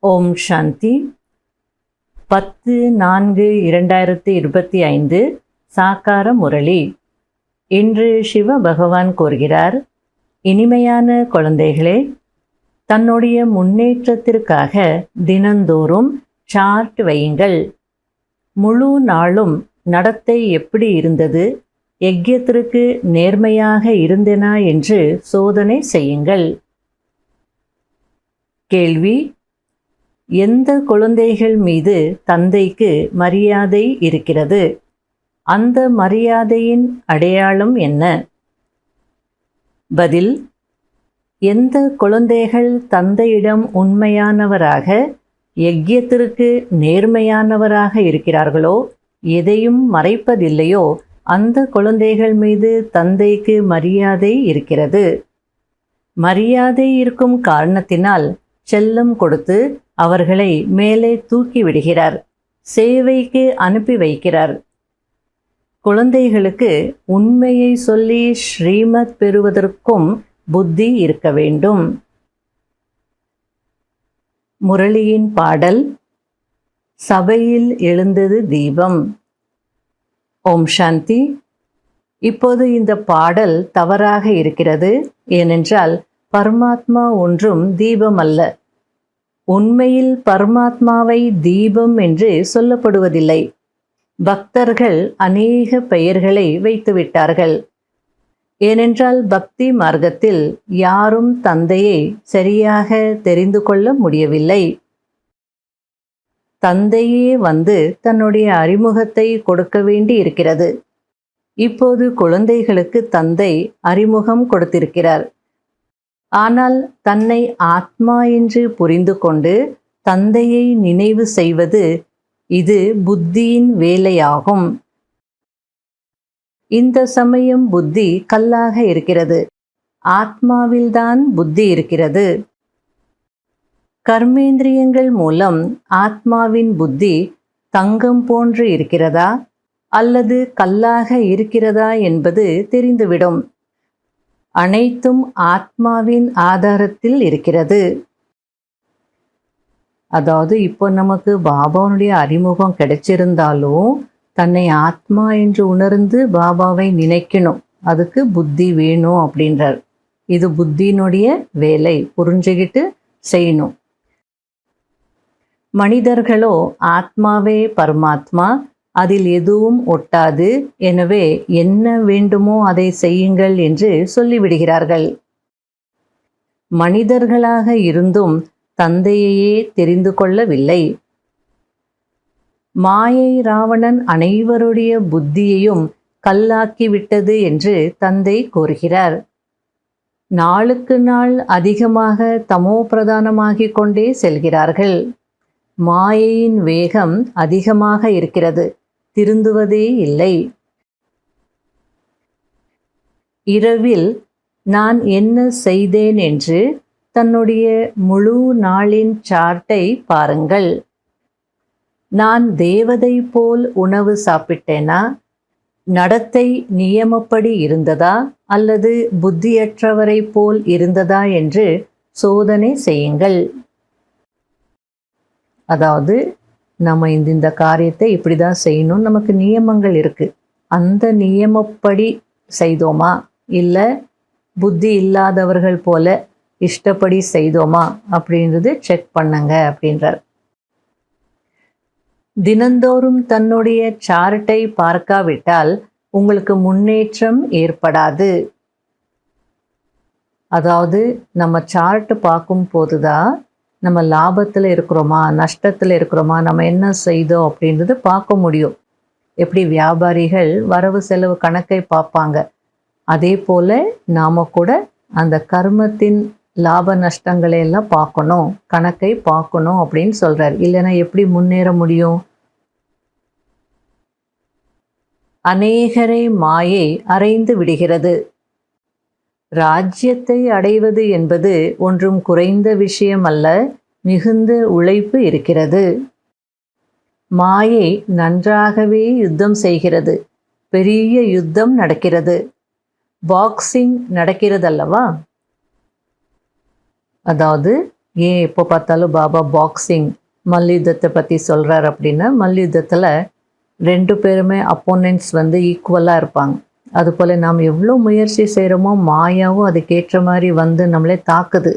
ஓம் சாந்தி. 10/4/2025 சாக்கார முரளி. இன்று சிவ பகவான் கூறுகிறார், இனிமையான குழந்தைகளே, தன்னுடைய முன்னேற்றத்திற்காக தினந்தோறும் சார்ட் வையுங்கள். முழு நாளும் நடத்தை எப்படி இருந்தது, யஜ்யத்திற்கு நேர்மையாக இருந்தேனா என்று சோதனை செய்யுங்கள். கேள்வி: எந்த குழந்தைகள் மீது தந்தைக்கு மரியாதை இருக்கிறது? அந்த மரியாதையின் அடையாளம் என்ன? பதில்: எந்த குழந்தைகள் தந்தையிடம் உண்மையானவராக, யஜ்யத்திற்கு நேர்மையானவராக இருக்கிறார்களோ, எதையும் மறைப்பதில்லையோ, அந்த குழந்தைகள் மீது தந்தைக்கு மரியாதை இருக்கிறது. மரியாதை இருக்கும் காரணத்தினால் செல்லம் கொடுத்து அவர்களை மேலே தூக்கி விடுகிறார், சேவைக்கு அனுப்பி வைக்கிறார். குழந்தைகளுக்கு உண்மையை சொல்லி ஸ்ரீமத் பெறுவதற்கும் புத்தி இருக்க வேண்டும். முரளியின் பாடல்: சபையில் எழுந்தது தீபம். ஓம் சாந்தி. இப்போது இந்த பாடல் தவறாக இருக்கிறது. ஏனென்றால் பரமாத்மா ஒன்றும் தீபம் அல்ல. உண்மையில் பரமாத்மாவை தீபம் என்று சொல்லப்படுவதில்லை. பக்தர்கள் அநேக பெயர்களை வைத்துவிட்டார்கள். ஏனென்றால் பக்தி மார்க்கத்தில் யாரும் தந்தையை சரியாக தெரிந்து கொள்ள முடியவில்லை. தந்தையே வந்து தன்னுடைய அறிமுகத்தை கொடுக்க வேண்டி இருக்கிறது. இப்போது குழந்தைகளுக்கு தந்தை அறிமுகம் கொடுத்திருக்கிறார். ஆனால் தன்னை ஆத்மா என்று புரிந்து கொண்டு தந்தையை நினைவு செய்வது, இது புத்தியின் வேலையாகும். இந்த சமயம் புத்தி கல்லாக இருக்கிறது. ஆத்மாவில்தான் புத்தி இருக்கிறது. கர்மேந்திரியங்கள் மூலம் ஆத்மாவின் புத்தி தங்கம் போன்று இருக்கிறதா அல்லது கல்லாக இருக்கிறதா என்பது தெரிந்துவிடும். அனைத்தும் ஆத்மாவின் ஆதாரத்தில் இருக்கிறது. அதாவது இப்போ நமக்கு பாபாவுடைய அறிமுகம் கிடைச்சிருந்தாலும் தன்னை ஆத்மா என்று உணர்ந்து பாபாவை நினைக்கணும். அதுக்கு புத்தி வேணும் அப்படின்றார். இது புத்தியினுடைய வேலை, புரிஞ்சுக்கிட்டு செய்யணும். மனிதர்களோ ஆத்மாவே பரமாத்மா, அதில் எதுவும் ஒட்டாது, எனவே என்ன வேண்டுமோ அதை செய்யுங்கள் என்று சொல்லிவிடுகிறார்கள். மனிதர்களாக இருந்தும் தந்தையையே தெரிந்து கொள்ளவில்லை. மாயை ராவணன் அனைவருடைய புத்தியையும் கல்லாக்கிவிட்டது என்று தந்தை கூறுகிறார். நாளுக்கு நாள் அதிகமாக தமோ பிரதானமாகிக் கொண்டே செல்கிறார்கள். மாயையின் வேகம் அதிகமாக இருக்கிறது, திருந்துவதே இல்லை. இரவில் நான் என்ன செய்தேன் என்று தன்னுடைய முழு நாளின் சார்ட்டை பாருங்கள். நான் தேவதை போல் உணவு சாப்பிட்டேனா? நடத்தை நியமப்படி இருந்ததா அல்லது புத்தியற்றவரை போல் இருந்ததா என்று சோதனை செய்யுங்கள். அதாவது நம்ம இந்த காரியத்தை இப்படி தான் செய்யணும், நமக்கு நியமங்கள் இருக்குது. அந்த நியமப்படி செய்தோமா இல்லை புத்தி இல்லாதவர்கள் போல இஷ்டப்படி செய்தோமா அப்படின்றது செக் பண்ணுங்க அப்படின்றார். தினந்தோறும் தன்னுடைய சார்ட்டை பார்க்காவிட்டால் உங்களுக்கு முன்னேற்றம் ஏற்படாது. அதாவது நம்ம சார்ட் பார்க்கும் போதுதான் நம்ம லாபத்தில் இருக்கிறோமா நஷ்டத்தில் இருக்கிறோமா, நம்ம என்ன செய்தோம் அப்படின்றது பார்க்க முடியும். எப்படி வியாபாரிகள் வரவு செலவு கணக்கை பார்ப்பாங்க, அதே போல் நாம் கூட அந்த கர்மத்தின் லாப நஷ்டங்களை எல்லாம் பார்க்கணும், கணக்கை பார்க்கணும் அப்படின்னு சொல்கிறார். இல்லைன்னா எப்படி முன்னேற முடியும்? அநேகரை மாயை அறைந்து விடுகிறது. ராஜ்யத்தை அடைவது என்பது ஒன்றும் குறைந்த விஷயம் அல்ல, மிகுந்த உழைப்பு இருக்கிறது. மாயை நன்றாகவே யுத்தம் செய்கிறது. பெரிய யுத்தம் நடக்கிறது. பாக்ஸிங் நடக்கிறதல்லவா? அதாவது ஏன் எப்போ பார்த்தாலும் பாபா பாக்ஸிங் மல்யுத்தத்தை பற்றி சொல்கிறார் அப்படின்னா, மல்யுத்தத்தில் 2 பேருமே அப்போனன்ட்ஸ் வந்து ஈக்குவலாக இருப்பாங்க. அதுபோல் நாம் எவ்வளோ முயற்சி செய்கிறோமோ மாயாவும் அதுக்கேற்ற மாதிரி வந்து நம்மளே தாக்குது.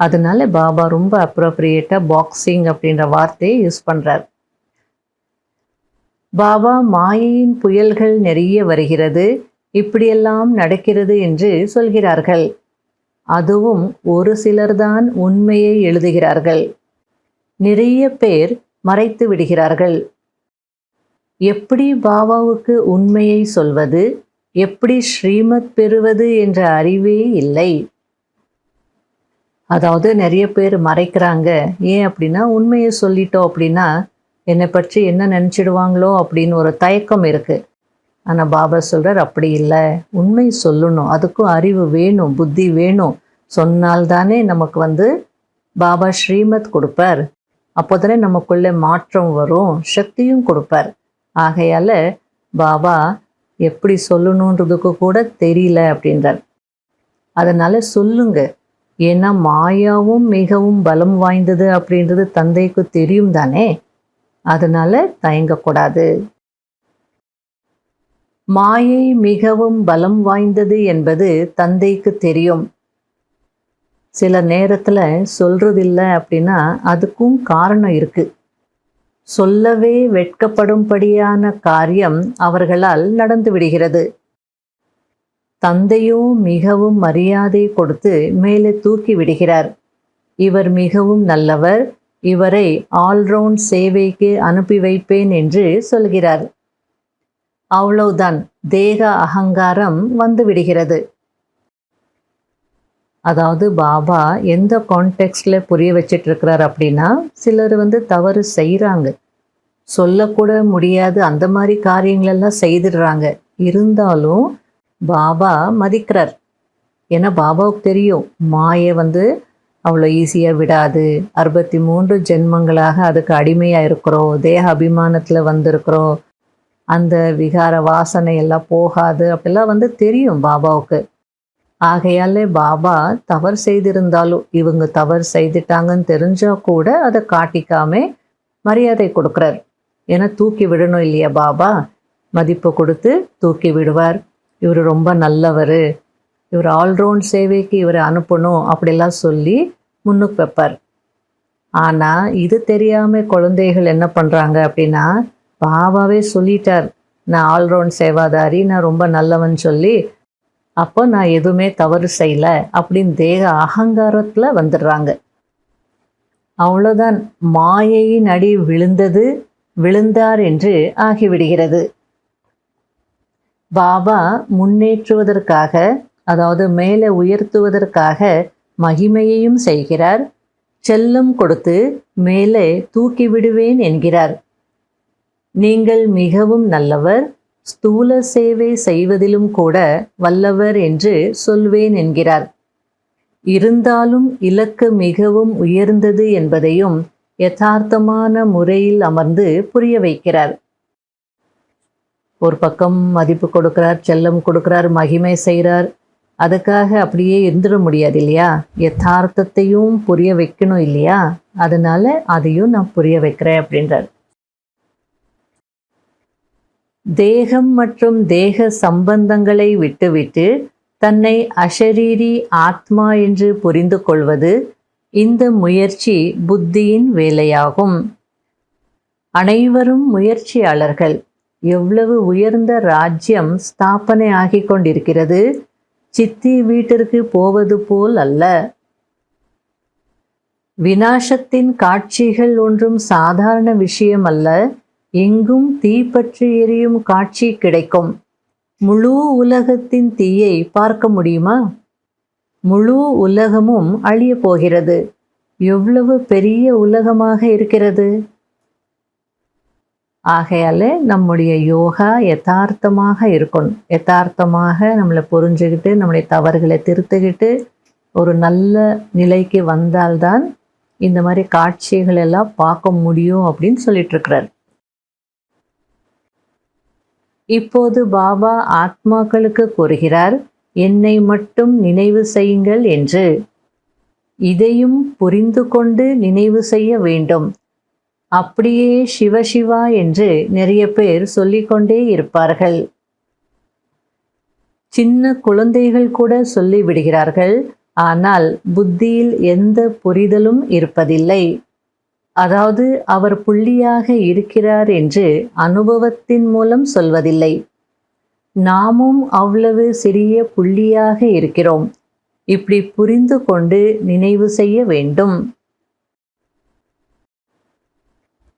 அதனால பாபா ரொம்ப அப்ரோப்ரியேட்டாக பாக்ஸிங் அப்படின்ற வார்த்தையை யூஸ் பண்ணுறார். பாபா மாயையின் புயல்கள் நிறைய வருகிறது, இப்படியெல்லாம் நடக்கிறது என்று சொல்கிறார்கள். அதுவும் ஒரு சிலர்தான் உண்மையை எழுதுகிறார்கள். நிறைய பேர் மறைத்து விடுகிறார்கள். எப்படி பாபாவுக்கு உண்மையை சொல்வது, எப்படி ஸ்ரீமத் பெறுவது என்ற அறிவே இல்லை. அதாவது நிறைய பேர் மறைக்கிறாங்க. ஏன் அப்படின்னா, உண்மையை சொல்லிட்டோம் அப்படின்னா என்னை பற்றி என்ன நினச்சிடுவாங்களோ அப்படின்னு ஒரு தயக்கம் இருக்குது. ஆனால் பாபா சொல்கிறார், அப்படி இல்லை, உண்மை சொல்லணும், அதுக்கும் அறிவு வேணும், புத்தி வேணும். சொன்னால்தானே நமக்கு வந்து பாபா ஸ்ரீமத் கொடுப்பார். அப்போ தானே நமக்குள்ளே மாற்றம் வரும், சக்தியும் கொடுப்பார். ஆகையால் பாபா எப்படி சொல்லணுன்றதுக்கு கூட தெரியல அப்படின்றார். அதனால் சொல்லுங்க. ஏன்னா மாயாவும் மிகவும் பலம் வாய்ந்தது அப்படின்றது தந்தைக்கு தெரியும் தானே. அதனால் தயங்கக்கூடாது. மாயை மிகவும் பலம் வாய்ந்தது என்பது தந்தைக்கு தெரியும். சில நேரத்தில் சொல்றதில்லை அப்படின்னா அதுக்கும் காரணம் இருக்குது. சொல்லவே வெட்கப்படும்படியான காரியம் அவர்களால் நடந்து விடுகிறது. தந்தையோ மிகவும் மரியாதை கொடுத்து மேலே தூக்கி விடுகிறார். இவர் மிகவும் நல்லவர், இவரை ஆல்ரவுண்ட் சேவைக்கு அனுப்பி வைப்பேன் என்று சொல்கிறார். அவ்வளவுதான், தேக அகங்காரம் வந்து விடுகிறது. அதாவது பாபா எந்த கான்டெக்ஸ்டில் புரிய வச்சிட்டு இருக்கிறார் அப்படின்னா, சிலர் வந்து தவறு செய்கிறாங்க, சொல்லக்கூட முடியாது, அந்த மாதிரி காரியங்களெல்லாம் செய்துடுறாங்க. இருந்தாலும் பாபா மதிக்கிறார். ஏன்னா பாபாவுக்கு தெரியும் மாயை வந்து அவ்வளோ ஈஸியாக விடாது. 63 ஜென்மங்களாக அதுக்கு அடிமையாக இருக்கிறோம், தேக அபிமானத்தில் வந்திருக்கிறோம், அந்த விகார வாசனை எல்லாம் போகாது அப்படிலாம் வந்து தெரியும் பாபாவுக்கு. ஆகையாலே பாபா தவறு செய்திருந்தாலும், இவங்க தவறு செய்துட்டாங்கன்னு தெரிஞ்சால் கூட அதை காட்டிக்காம மரியாதை கொடுக்குறார். ஏன்னா தூக்கி விடணும் இல்லையா, பாபா மதிப்பு கொடுத்து தூக்கி விடுவார். இவர் ரொம்ப நல்லவர், இவர் ஆல்ரவுண்ட் சேவைக்கு இவரை அனுப்பணும் அப்படிலாம் சொல்லி முன்னுக்கு வைப்பார். ஆனால் இது தெரியாமல் குழந்தைகள் என்ன பண்ணுறாங்க அப்படின்னா, பாபாவே சொல்லிட்டார் நான் ஆல்ரவுண்ட் சேவாதாரி, நான் ரொம்ப நல்லவன் சொல்லி, அப்போ நான் எதுவுமே தவறு செய்யலை அப்படின்னு தேக அகங்காரத்தில் வந்துடுறாங்க. அவ்வளோதான், மாயையின் அடி விழுந்தது, விழுந்தார் என்று ஆகிவிடுகிறது. பாபா முன்னேற்றுவதற்காக, அதாவது மேலே உயர்த்துவதற்காக மகிமையையும் செய்கிறார். செல்லம் கொடுத்து மேலே தூக்கி விடுவேன் என்கிறார். நீங்கள் மிகவும் நல்லவர், ஸ்தூல சேவை செய்வதிலும் கூட வல்லவர் என்று சொல்வேன் என்கிறார். இருந்தாலும் இலக்கு மிகவும் உயர்ந்தது என்பதையும் யதார்த்தமான முறையில் அமர்ந்து புரிய வைக்கிறார். ஒரு பக்கம் மதிப்பு கொடுக்கிறார், செல்லம் கொடுக்கிறார், மகிமை செய்கிறார். அதுக்காக அப்படியே இருந்துட முடியாது இல்லையா, யதார்த்தத்தையும் புரிய வைக்கணும் இல்லையா, அதனால அதையும் நான் புரிய வைக்கிறேன் அப்படின்றார். தேகம் மற்றும் தேக சம்பந்தங்களை விட்டுவிட்டு தன்னை அஷரீரி ஆத்மா என்று புரிந்து கொள்வது இந்த முயற்சி புத்தியின் வேலையாகும். அனைவரும் முயற்சியாளர்கள். எவ்வளவு உயர்ந்த ராஜ்யம் ஸ்தாபனை ஆகிக் கொண்டிருக்கிறது, சித்தி வீட்டிற்கு போவது போல் அல்ல. விநாசத்தின் காட்சிகள் ஒன்றும் சாதாரண விஷயம் அல்ல. எங்கும் தீப்பற்றி எரியும் காட்சி கிடைக்கும். முழு உலகத்தின் தீயை பார்க்க முடியுமா? முழு உலகமும் அழிய போகிறது. எவ்வளவு பெரிய உலகமாக இருக்கிறது. ஆகையால நம்முடைய யோகா யதார்த்தமாக இருக்கணும். யதார்த்தமாக நம்மளை புரிஞ்சுக்கிட்டு நம்முடைய தவறுகளை திருத்திக்கிட்டு ஒரு நல்ல நிலைக்கு வந்தால்தான் இந்த மாதிரி காட்சிகள் எல்லாம் பார்க்க முடியும் அப்படின்னு சொல்லிட்டு இருக்கிறார். இப்போது பாபா ஆத்மாக்களுக்கு கூறுகிறார், என்னை மட்டும் நினைவு செய்யுங்கள் என்று. இதையும் புரிந்து கொண்டு நினைவு செய்ய வேண்டும். அப்படியே சிவசிவா என்று நிறைய பேர் சொல்லிக்கொண்டே இருப்பார்கள். சின்ன குழந்தைகள் கூட சொல்லிவிடுகிறார்கள். ஆனால் புத்தியில் எந்த புரிதலும் இருப்பதில்லை. அதாவது அவர் புள்ளியாக இருக்கிறார் என்று அனுபவத்தின் மூலம் சொல்வதில்லை. நாமும் அவ்வளவு சிறிய புள்ளியாக இருக்கிறோம். இப்படி புரிந்து கொண்டு நினைவு செய்ய வேண்டும்.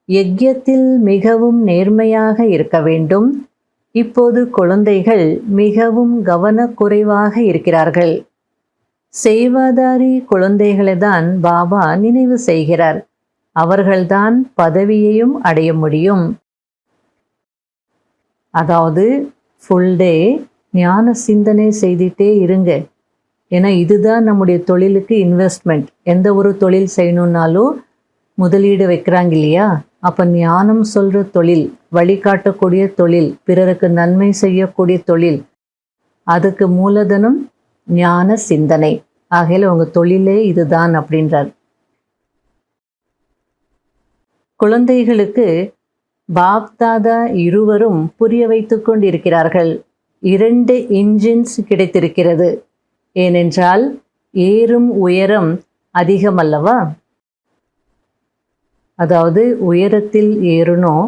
யஜ்யத்தில் மிகவும் நேர்மையாக இருக்க வேண்டும். இப்போது குழந்தைகள் மிகவும் கவனக்குறைவாக இருக்கிறார்கள். சேவாதாரி குழந்தைகளை தான் பாபா நினைவு செய்கிறார். அவர்கள்தான் பதவியையும் அடைய முடியும். அதாவது ஃபுல் டே ஞான சிந்தனை செய்துட்டே இருங்க. ஏன்னா இதுதான் நம்முடைய தொழிலுக்கு இன்வெஸ்ட்மெண்ட். எந்த ஒரு தொழில் செய்யணுன்னாலும் முதலீடு வைக்கிறாங்க இல்லையா? அப்போ ஞானம் சொல்கிற தொழில், வழிகாட்டக்கூடிய தொழில், பிறருக்கு நன்மை செய்யக்கூடிய தொழில், அதுக்கு மூலதனம் ஞான சிந்தனை. ஆகையில் உங்கள் தொழிலே இதுதான் அப்படின்றார். குழந்தைகளுக்கு பாப் தாதா இருவரும் புரிய வைத்து கொண்டிருக்கிறார்கள். 2 இன்ஜின்ஸ் கிடைத்திருக்கிறது. ஏனென்றால் ஏறும் உயரம் அதிகமல்லவா? அதாவது உயரத்தில் ஏறணும்.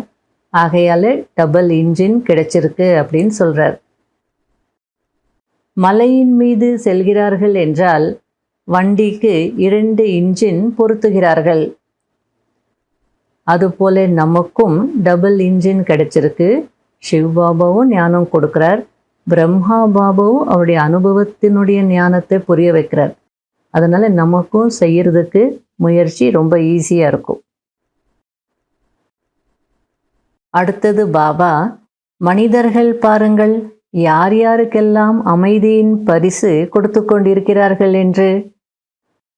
ஆகையால் டபுள் இன்ஜின் கிடைச்சிருக்கு அப்படின்னு சொல்கிறார். மலையின் மீது செல்கிறார்கள் என்றால் வண்டிக்கு 2 இன்ஜின் பொருத்துகிறார்கள். அதுபோல நமக்கும் டபுள் இன்ஜின் கிடைச்சிருக்கு. சிவபாபாவும் ஞானம் கொடுக்கிறார். பிரம்மா பாபாவும் அவருடைய அனுபவத்தினுடைய ஞானத்தை புரிய வைக்கிறார். அதனால் நமக்கும் செய்யறதுக்கு முயற்சி ரொம்ப ஈஸியாக இருக்கும். அடுத்தது பாபா, மனிதர்கள் பாருங்கள் யார் யாருக்கெல்லாம் அமைதியின் பரிசு கொடுத்து கொண்டிருக்கிறார்கள் என்று.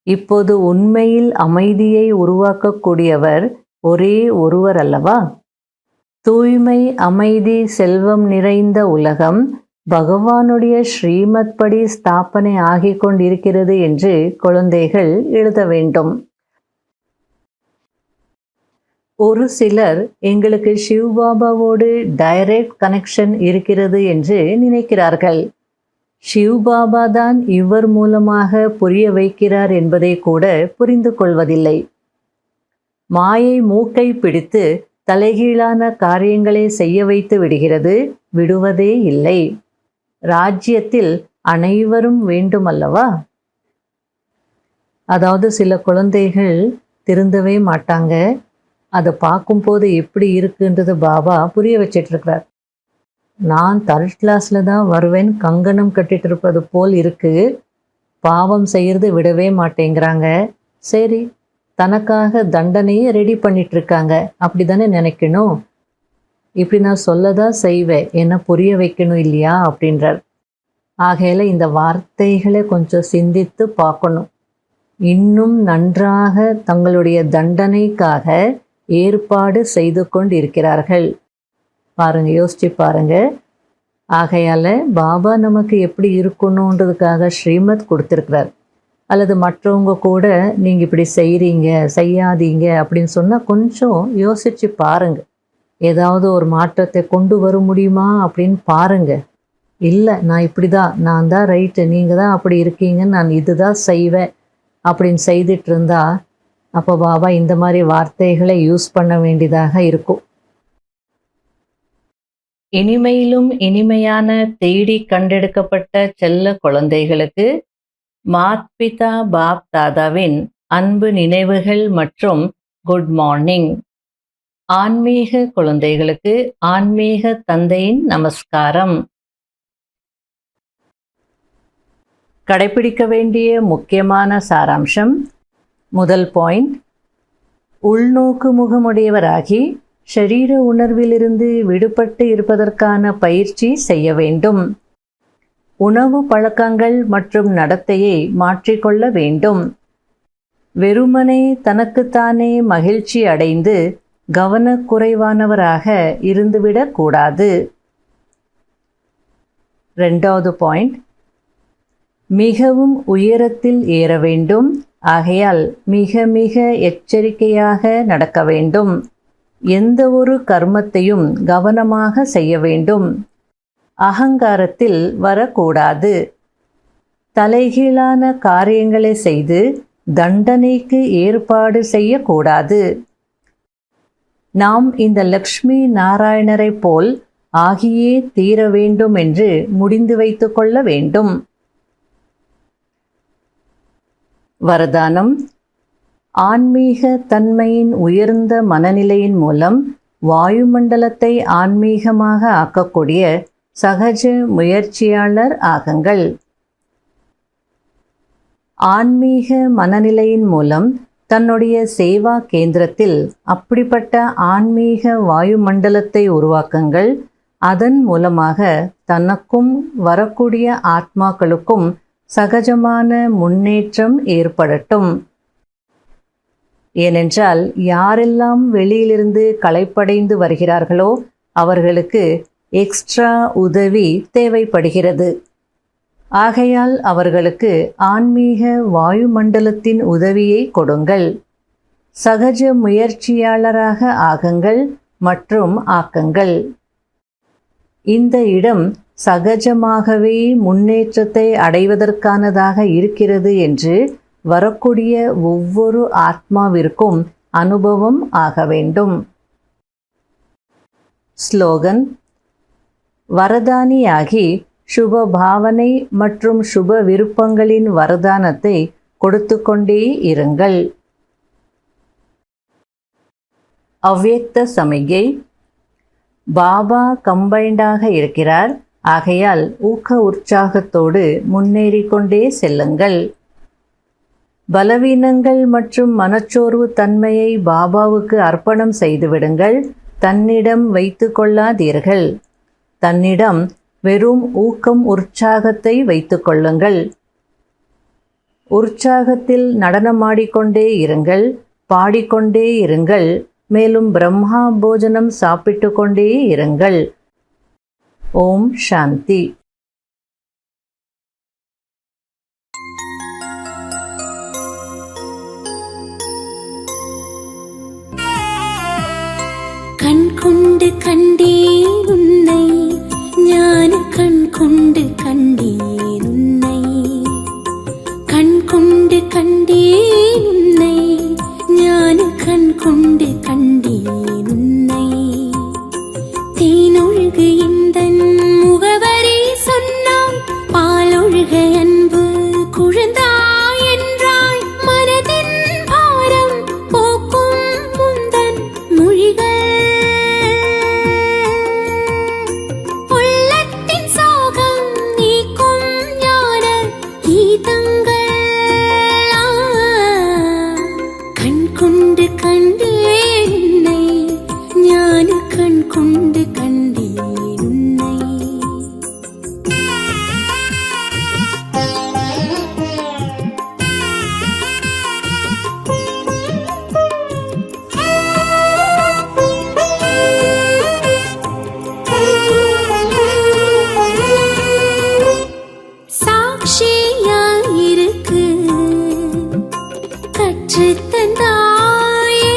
இப்போது உண்மையில் அமைதியை உருவாக்கக்கூடியவர் ஒரே ஒருவர் அல்லவா? தூய்மை, அமைதி, செல்வம் நிறைந்த உலகம் பகவானுடைய ஸ்ரீமத் படி ஸ்தாபனை ஆகிக் கொண்டிருக்கிறது என்று குழந்தைகள் எழுத வேண்டும். ஒரு சிலர் எங்களுக்கு சிவபாபாவோடு டைரக்ட் கனெக்ஷன் இருக்கிறது என்று நினைக்கிறார்கள். சிவபாபா தான் இவர் மூலமாக புரிய வைக்கிறார் என்பதை கூட புரிந்து கொள்வதில்லை. மாயை மூக்கை பிடித்து தலைகீழான காரியங்களை செய்ய வைத்து விடுகிறது, விடுவதே இல்லை. ராஜ்யத்தில் அனைவரும் வேண்டுமல்லவா? அதாவது சில குழந்தைகள் திருந்தவே மாட்டாங்க. அதை பார்க்கும்போது எப்படி இருக்குன்றது பாபா புரிய வச்சிட்ருக்கிறார். நான் 3rd கிளாஸில் தான் வருவேன், கங்கணம் கட்டிட்டு இருப்பது போல் இருக்கு, பாவம் செய்கிறது விடவே மாட்டேங்கிறாங்க. சரி, தனக்காக தண்டனையை ரெடி பண்ணிகிட்ருக்காங்க, அப்படி தானே நினைக்கணும். இப்படி நான் சொல்லதான் செய்வேன், என்ன புரிய வைக்கணும் இல்லையா அப்படின்றார். ஆகையில் இந்த வார்த்தைகளை கொஞ்சம் சிந்தித்து பார்க்கணும். இன்னும் நன்றாக தங்களுடைய தண்டனைக்காக ஏற்பாடு செய்து கொண்டிருக்கிறார்கள். பாருங்க, யோசிச்சு பாருங்க. ஆகையால் பாபா நமக்கு எப்படி இருக்கணுன்றதுக்காக ஸ்ரீமத் கொடுத்துருக்கிறார். அல்லது மற்றவங்க கூட நீங்கள் இப்படி செய்கிறீங்க, செய்யாதீங்க அப்படின்னு சொன்னால் கொஞ்சம் யோசித்து பாருங்க. ஏதாவது ஒரு மாற்றத்தை கொண்டு வர முடியுமா அப்படின்னு பாருங்க. இல்லை, நான் இப்படி தான், நான் தான் ரைட்டு, நீங்கள் தான் அப்படி இருக்கீங்கன்னு நான் இதுதான் செய்வேன் அப்படின்னு செய்துட்டு இருந்தா அப்போ பாபா இந்த மாதிரி வார்த்தைகளை யூஸ் பண்ண வேண்டியதாக இருக்கும். இனிமையிலும் இனிமையான தேடி கண்டெடுக்கப்பட்ட செல்ல குழந்தைகளுக்கு மாத்பிதா பாப் தாதாவின் அன்பு நினைவுகள் மற்றும் குட் மார்னிங். ஆன்மீக குழந்தைகளுக்கு ஆன்மீக தந்தையின் நமஸ்காரம். கடைபிடிக்க வேண்டிய முக்கியமான சாராம்சம். முதல் பாயிண்ட், உள்நோக்கு முகமுடையவராகி ஷரீர உணர்விலிருந்து விடுபட்டு இருப்பதற்கான பயிற்சி செய்ய வேண்டும். உணவு பழக்கங்கள் மற்றும் நடத்தையை மாற்றிக்கொள்ள வேண்டும். வெறுமனே தனக்குத்தானே மகிழ்ச்சி அடைந்து கவனக்குறைவானவராக இருந்துவிடக்கூடாது. 2வது பாயிண்ட், மிகவும் உயரத்தில் ஏற வேண்டும். ஆகையால் மிக மிக எச்சரிக்கையாக நடக்க வேண்டும். எந்த ஒரு கர்மத்தையும் கவனமாக செய்ய வேண்டும். அகங்காரத்தில் வரக்கூடாது. தலைகீழான காரியங்களை செய்து தண்டனைக்கு ஏற்பாடு செய்யக்கூடாது. நாம் இந்த லக்ஷ்மி நாராயணரை போல் ஆகியே தீர வேண்டும் என்று முடிந்து வைத்து கொள்ள வேண்டும். வரதானம்: ஆன்மீக தன்மையின் உயர்ந்த மனநிலையின் மூலம் வாயுமண்டலத்தை ஆன்மீகமாக ஆக்கக்கூடிய சகஜ முயற்சியாளர் ஆகுங்கள். ஆன்மீக மனநிலையின் மூலம் தன்னுடைய சேவா கேந்திரத்தில் அப்படிப்பட்ட ஆன்மீக வாயுமண்டலத்தை உருவாக்குங்கள். அதன் மூலமாக தனக்கும் வரக்கூடிய ஆத்மாக்களுக்கும் சகஜமான முன்னேற்றம் ஏற்படட்டும். ஏனென்றால் யாரெல்லாம் வெளியிலிருந்து களைப்படைந்து வருகிறார்களோ அவர்களுக்கு எக்ஸ்ட்ரா உதவி தேவைப்படுகிறது. ஆகையால் அவர்களுக்கு ஆன்மீக வாயுமண்டலத்தின் உதவியை கொடுங்கள். சகஜ முயற்சியாளராக ஆகுங்கள் மற்றும் ஆக்குங்கள். இந்த இடம் சகஜமாகவே முன்னேற்றத்தை அடைவதற்கானதாக இருக்கிறது என்று வரக்கூடிய ஒவ்வொரு ஆத்மாவிற்கும் அனுபவம் ஆக வேண்டும். ஸ்லோகன்: வரதானியாகி சுப பாவனை மற்றும் சுப விருப்பங்களின் வரதானத்தை கொடுத்து கொண்டே இருங்கள். அவ்யக்த சமிகை: பாபா கம்பைண்டாக இருக்கிறார். ஆகையால் ஊக்க உற்சாகத்தோடு முன்னேறி கொண்டே செல்லுங்கள். பலவீனங்கள் மற்றும் மனச்சோர்வு தன்மையை பாபாவுக்கு அர்ப்பணம் செய்துவிடுங்கள். தன்னிடம் வைத்து கொள்ளாதீர்கள். தன்னிடம் வெறும் ஊக்கம் உற்சாகத்தை வைத்து கொள்ளுங்கள். உற்சாகத்தில் நடனமாடிக்கொண்டே இருங்கள், பாடிக்கொண்டே இருங்கள். மேலும் பிரம்மா போஜனம் சாப்பிட்டு கொண்டே இருங்கள். ஓம் சாந்தி. கண் கொண்டு கண்டேன் உன்னை, ஞான கண் கொண்டு கண்டேன் உன்னை. கண் கொண்டு கண்டேன் உன்னை, ஞான கண் கொண்டு கண்டேன் உன்னை. தேனொழுகு இந்தன் முகவரி சொன்னாய், பாலொழுக அன்பு குழந்தாய் என்றாய். மனதின் பாரம் போக்கும் முந்தன் மொழிகள், உள்ளத்தின் சோகம் நீக்கும் ஞான கீதங்கள். கண் கொண்டு கண்டேன் உன்னை, ஞான கண் கொண்டு கண்டேன் உன்னை. சாட்சியாயிருக்கு கற்றுத் தந்தாயே,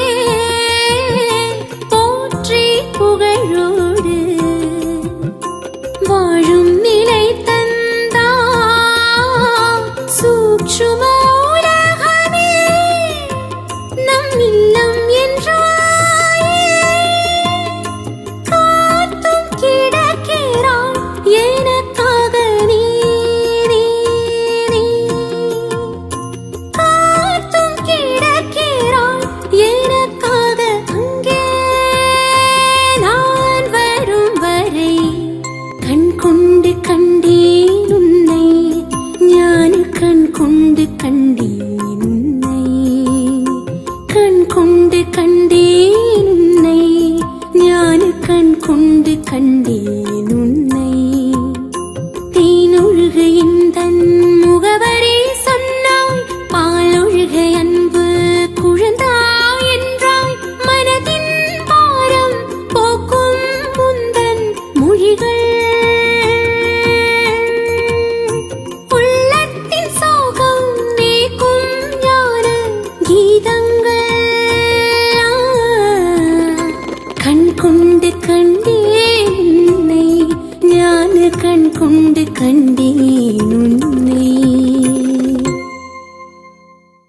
போற்றி புகழோடு வாழும் நிலை தந்தாய். சூட்சும உலகமே நம் இல்லம் என்றாயே, காத்தும் கிடக்கிறாய் எனக்காக நீ. காத்தும் கிடக்கிறாய் எனக்காக அங்கே நான் வரும் வரை. கண் கொண்டு கண்டேன் உன்னை, ஞான கண் கொண்டு கண்டேன்